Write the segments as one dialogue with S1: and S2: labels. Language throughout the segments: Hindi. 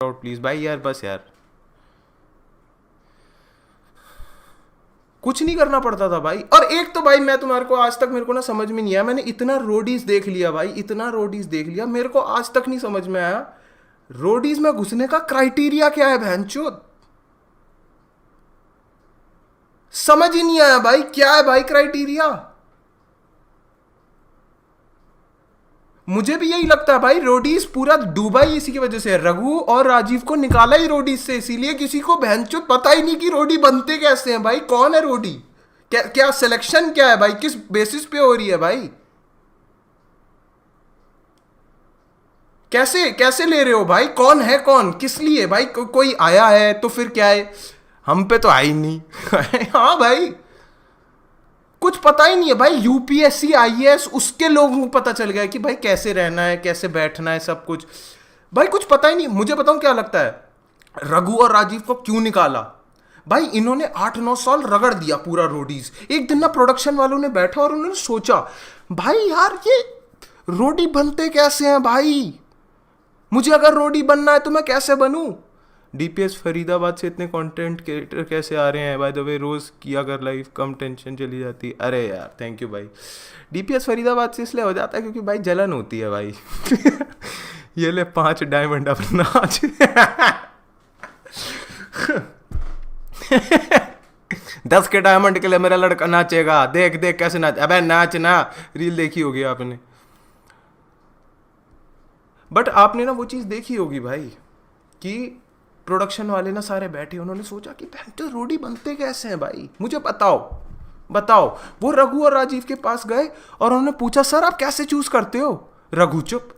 S1: आउट प्लीज भाई यार, बस यार कुछ नहीं करना पड़ता था भाई। और एक तो भाई मैं तुम्हारे को आज तक मेरे को ना समझ में नहीं आया, मैंने इतना रोडीज देख लिया भाई, इतना रोडीज देख लिया, मेरे को आज तक नहीं समझ में आया रोडीज में घुसने का क्राइटेरिया क्या है बहनचोद। समझ ही नहीं आया भाई, क्या है भाई क्राइटेरिया। मुझे भी यही लगता है भाई, रोडीज पूरा डूबा ही इसी की वजह से है। रघु और राजीव को निकाला ही रोडीज से, इसीलिए किसी को बहनचोद पता ही नहीं कि रोडी बनते कैसे हैं भाई, कौन है रोडी, क्या क्या सिलेक्शन क्या है भाई, किस बेसिस पे हो रही है भाई, कैसे कैसे ले रहे हो भाई, कौन है कौन, किस लिए भाई, कोई आया है तो फिर क्या है, हम पे तो आई नहीं। हाँ भाई, कुछ पता ही नहीं है भाई। यूपीएससी आईएएस उसके लोगों को पता चल गया कि भाई कैसे रहना है, कैसे बैठना है, सब कुछ भाई कुछ पता ही नहीं। मुझे बताऊं क्या लगता है रघु और राजीव को क्यों निकाला भाई, इन्होंने 8-9 साल रगड़ दिया पूरा रोडीज। एक दिन ना प्रोडक्शन वालों ने बैठा और उन्होंने सोचा भाई यार ये रोडी बनते कैसे हैं भाई, मुझे अगर रोडी बनना है तो मैं कैसे बनूं। डीपीएस फरीदाबाद से इतने कंटेंट क्रिएटर कैसे आ रहे हैं बाय द वे, रोज किया कर लाइफ, कम टेंशन चली जाती। अरे यार थैंक यू भाई। डीपीएस फरीदाबाद से इसलिए हो जाता है क्योंकि भाई जलन होती है भाई। ये ले 5 डायमंड अपना आज। 10 के डायमंड के लिए मेरा लड़का नाचेगा, देख देख कैसे नाच, अबे नाच ना। रील देखी होगी आपने, बट आपने ना वो चीज़ देखी होगी भाई कि प्रोडक्शन वाले ना सारे बैठे, उन्होंने सोचा कि बहन तो रोडी बनते कैसे हैं भाई, मुझे बताओ बताओ। वो रघु और राजीव के पास गए और उन्होंने पूछा सर आप कैसे चूज करते हो। रघु चुप।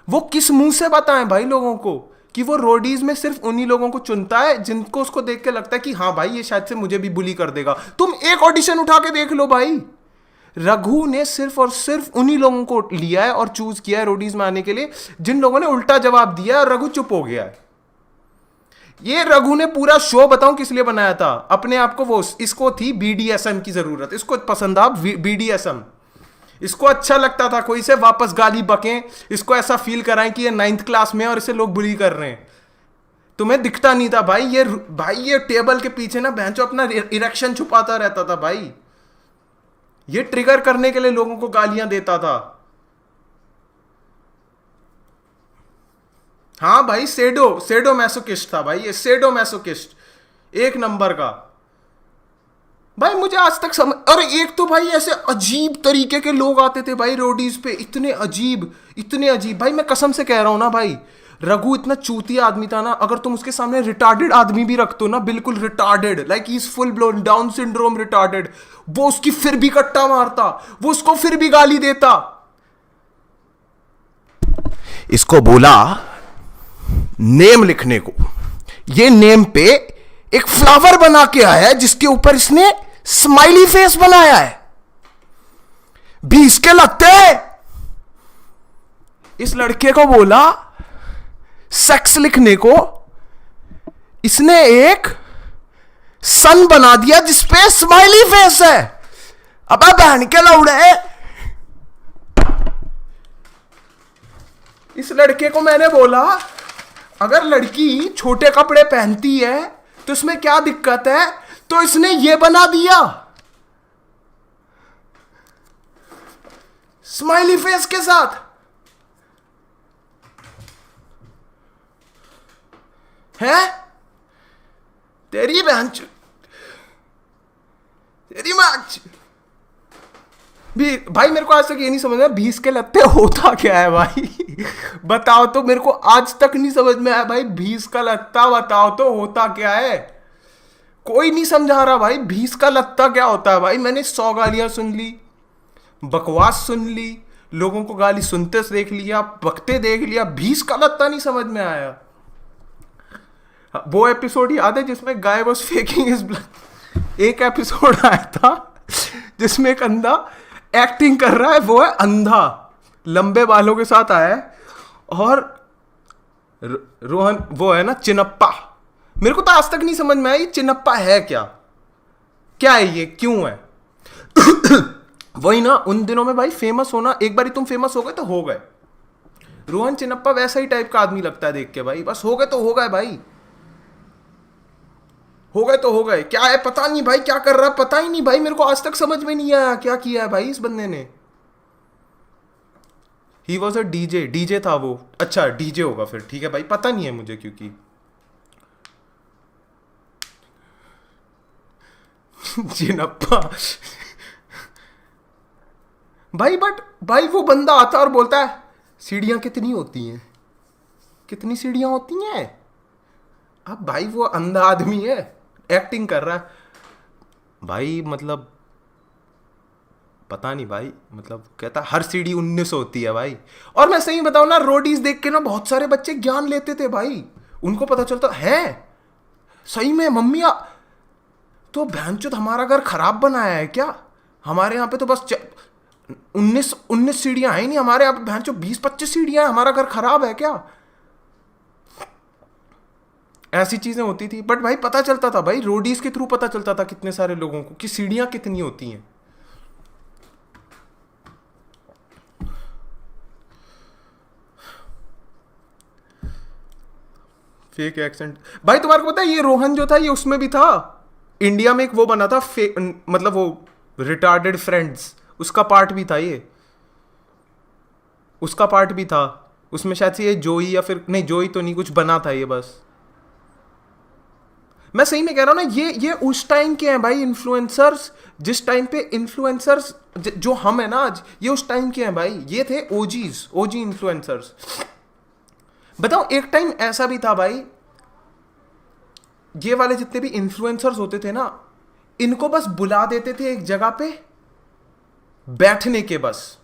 S1: वो किस मुंह से बताएं भाई लोगों को कि वो रोडीज में सिर्फ उन्हीं लोगों को चुनता है जिनको उसको देख के लगता है कि हाँ भाई ये शायद से मुझे भी बुली कर देगा। तुम एक ऑडिशन उठा के देख लो भाई, रघु ने सिर्फ और सिर्फ उन्हीं लोगों को लिया है और चूज किया है रोडीज में आने के लिए जिन लोगों ने उल्टा जवाब दिया है, और रघु चुप हो गया है। ये रघु ने पूरा शो बताऊं किस लिए बनाया था, अपने आप को वो, इसको थी बीडीएसएम की जरूरत, इसको पसंद आ बीडीएसएम, इसको अच्छा लगता था कोई से वापस गाली बकें, इसको ऐसा फील कराएं कि ये 9th क्लास में और इसे लोग बुली कर रहे हैं। तुम्हें दिखता नहीं था भाई ये टेबल के पीछे ना बहनचो अपना इरेक्शन छुपाता रहता था भाई, ये ट्रिगर करने के लिए लोगों को गालियां देता था। हाँ भाई सेडो मैसोकिस्ट था भाई, ये सेडो मैसोकिस्ट एक नंबर का भाई। मुझे आज तक समझ, अरे एक तो भाई ऐसे अजीब तरीके के लोग आते थे भाई रोडीज पे, इतने अजीब भाई, मैं कसम से कह रहा हूं ना भाई, रघु इतना चूतिया आदमी था ना, अगर तुम उसके सामने रिटार्डेड आदमी भी रख दो ना, बिल्कुल retarded, like he is full blown down syndrome retarded, वो उसकी फिर भी कट्टा मारता, वो उसको फिर भी गाली देता। इसको बोला नेम लिखने को, ये नेम पे एक फ्लावर बना के आया है जिसके ऊपर इसने स्माइली फेस बनाया है, 20 के लगते हैं। इस लड़के को बोला सेक्स लिखने को, इसने एक सन बना दिया जिसपे स्माइली फेस है। अब बहन के लौड़े, इस लड़के को मैंने बोला अगर लड़की छोटे कपड़े पहनती है तो इसमें क्या दिक्कत है, तो इसने ये बना दिया स्माइली फेस के साथ। है तेरी बहन तेरी मां भी भाई, मेरे को आज तक ये नहीं समझ में 20 के लत्ते होता क्या है भाई। बताओ तो, मेरे को आज तक नहीं समझ में आया भाई 20 का लत्ता, बताओ तो होता क्या है, कोई नहीं समझा रहा भाई 20 का लत्ता क्या होता है भाई। मैंने 100 गालियां सुन ली, बकवास सुन ली, लोगों को गाली सुनते देख लिया, बकते देख लिया, 20 का लत्ता नहीं समझ में आया। वो एपिसोड याद है जिसमें guy was faking his blood, एक एपिसोड आया था जिसमें एक अंधा एक्टिंग कर रहा है, वो है अंधा, लंबे बालों के साथ आया है, और रोहन वो है ना चिनप्पा। मेरे को तो आज तक नहीं समझ में आई चिनप्पा है क्या, क्या है ये, क्यों है। वही ना, उन दिनों में भाई फेमस होना, एक बार तुम फेमस हो गए तो हो गए। रोहन चिनप्पा वैसा ही टाइप का आदमी लगता है देख के भाई। बस हो गए तो हो गए भाई, हो गए तो हो गए। क्या है पता नहीं भाई, क्या कर रहा है पता ही नहीं भाई, मेरे को आज तक समझ में नहीं आया क्या किया है भाई इस बंदे ने। He was a DJ, DJ था वो। अच्छा डीजे होगा फिर, ठीक है भाई, पता नहीं है मुझे क्योंकि चिनप्पा भाई। बट भाई वो बंदा आता और बोलता है सीढ़ियां कितनी होती हैं, कितनी सीढ़ियां होती हैं। अब भाई वो अंधा आदमी है, एक्टिंग कर रहा है भाई, मतलब पता नहीं भाई, मतलब कहता हर सीढ़ी 19 होती है भाई। और मैं सही बताऊं ना, रोडीज देख के ना बहुत सारे बच्चे ज्ञान लेते थे भाई, उनको पता चलता है सही में मम्मी तो बहनचोद हमारा घर खराब बनाया है क्या, हमारे यहाँ पे तो बस 19 सीढ़ियां हैं नहीं, हमारे यहाँ पे बहनचोद 20-25 सीढ़ियां हैं, हमारा घर खराब है क्या। ऐसी चीजें होती थी। बट भाई पता चलता था भाई, रोडीज के थ्रू पता चलता था कितने सारे लोगों को कि सीढ़ियां कितनी होती हैं। फेक एक्सेंट भाई, तुम्हारे को पता है ये रोहन जो था ये उसमें भी था, इंडिया में एक वो बना था मतलब वो रिटार्डेड फ्रेंड्स, उसका पार्ट भी था ये, उसका पार्ट भी था उसमें शायद से। ये जोई या फिर नहीं, जोई तो नहीं, कुछ बना था ये बस। मैं सही में कह रहा हूं ना, ये उस टाइम के हैं भाई इन्फ्लुएंसर्स, जिस टाइम पे इन्फ्लुएंसर्स जो हम है ना आज, ये उस टाइम के हैं भाई, ये थे ओजी इन्फ्लुएंसर्स। बताओ एक टाइम ऐसा भी था भाई, ये वाले जितने भी इन्फ्लुएंसर्स होते थे ना, इनको बस बुला देते थे एक जगह पे बैठने के, बस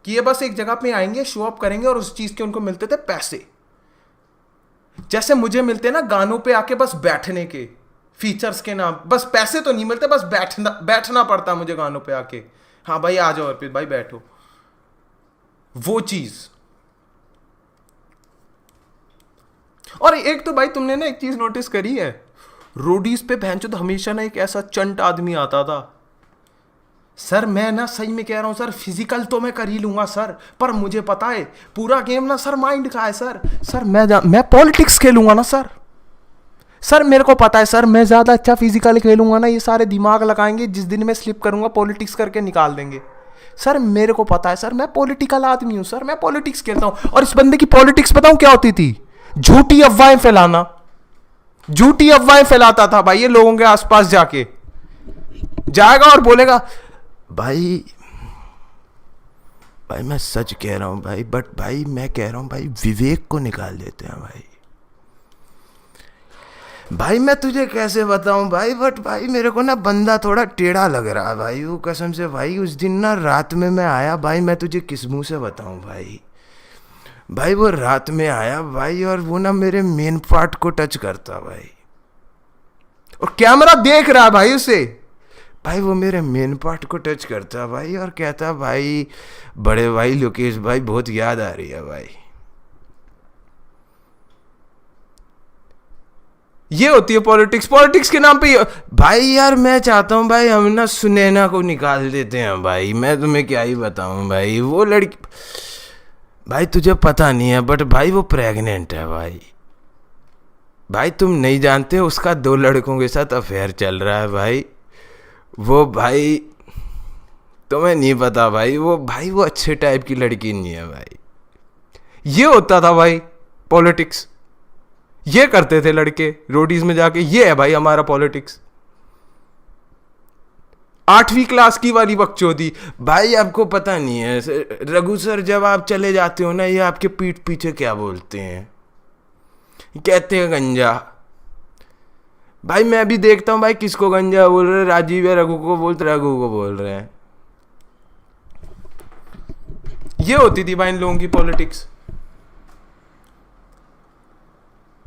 S1: कि ये बस एक जगह पे आएंगे, शो अप करेंगे और उस चीज के उनको मिलते थे पैसे। जैसे मुझे मिलते ना गानों पे आके बस बैठने के फीचर्स के नाम, बस पैसे तो नहीं मिलते, बस बैठना पड़ता मुझे गानों पे आके। हाँ भाई आ जाओ अर्पित भाई बैठो, वो चीज। और एक तो भाई तुमने ना एक चीज नोटिस करी है, रोडीज पे भैंचोद हमेशा ना एक ऐसा चंट आदमी आता था। सर मैं ना सही में कह रहा हूं सर, फिजिकल तो मैं कर ही लूंगा सर, पर मुझे पता है पूरा गेम ना सर माइंड का है सर मैं पॉलिटिक्स खेलूंगा ना सर मेरे को पता है सर, मैं ज्यादा अच्छा फिजिकल खेलूंगा ना, ये सारे दिमाग लगाएंगे, जिस दिन मैं स्लिप करूंगा पॉलिटिक्स करके निकाल देंगे। सर मेरे को पता है सर, मैं पॉलिटिकल आदमी हूं सर, मैं पॉलिटिक्स खेलता हूं। और इस बंदे की पॉलिटिक्स बताऊं क्या होती थी, झूठी अफवाहें फैलाना, झूठी अफवाहें फैलाता था भाई ये लोगों के आसपास जाके, जाएगा और बोलेगा भाई मैं सच कह रहा हूं भाई, बट भाई मैं कह रहा हूं भाई विवेक को निकाल देते हैं भाई मैं तुझे कैसे बताऊं भाई, बट भाई मेरे को ना बंदा थोड़ा टेढ़ा लग रहा है भाई, वो कसम से भाई उस दिन ना रात में मैं आया भाई, मैं तुझे किस मुंह से बताऊं भाई वो रात में आया भाई, और वो ना मेरे मेन पार्ट को टच करता भाई, और कैमरा देख रहा भाई उसे भाई, वो मेरे मेन पार्ट को टच करता भाई और कहता भाई बड़े भाई लोकेश भाई बहुत याद आ रही है भाई। ये होती है पॉलिटिक्स के नाम पे भाई। यार मैं चाहता हूं भाई हम ना सुनैना को निकाल देते हैं भाई, मैं तुम्हें क्या ही बताऊं भाई, वो लड़की भाई तुझे पता नहीं है बट भाई वो प्रेग्नेंट है भाई तुम नहीं जानते, उसका 2 लड़कों के साथ अफेयर चल रहा है भाई, वो भाई तुम्हें नहीं पता भाई, वो अच्छे टाइप की लड़की नहीं है भाई। ये होता था भाई पॉलिटिक्स, ये करते थे लड़के रोडीज में जाके, ये है भाई हमारा पॉलिटिक्स। 8वीं क्लास की वाली बकचोदी भाई, आपको पता नहीं है रघु सर, जब आप चले जाते हो ना ये आपके पीठ पीछे क्या बोलते हैं, कहते हैं गंजा। भाई मैं भी देखता हूं भाई किसको गंजा बोल रहे, राजीव या रघु को बोलते, रघु को बोल रहे हैं। ये होती थी भाई इन लोगों की पॉलिटिक्स।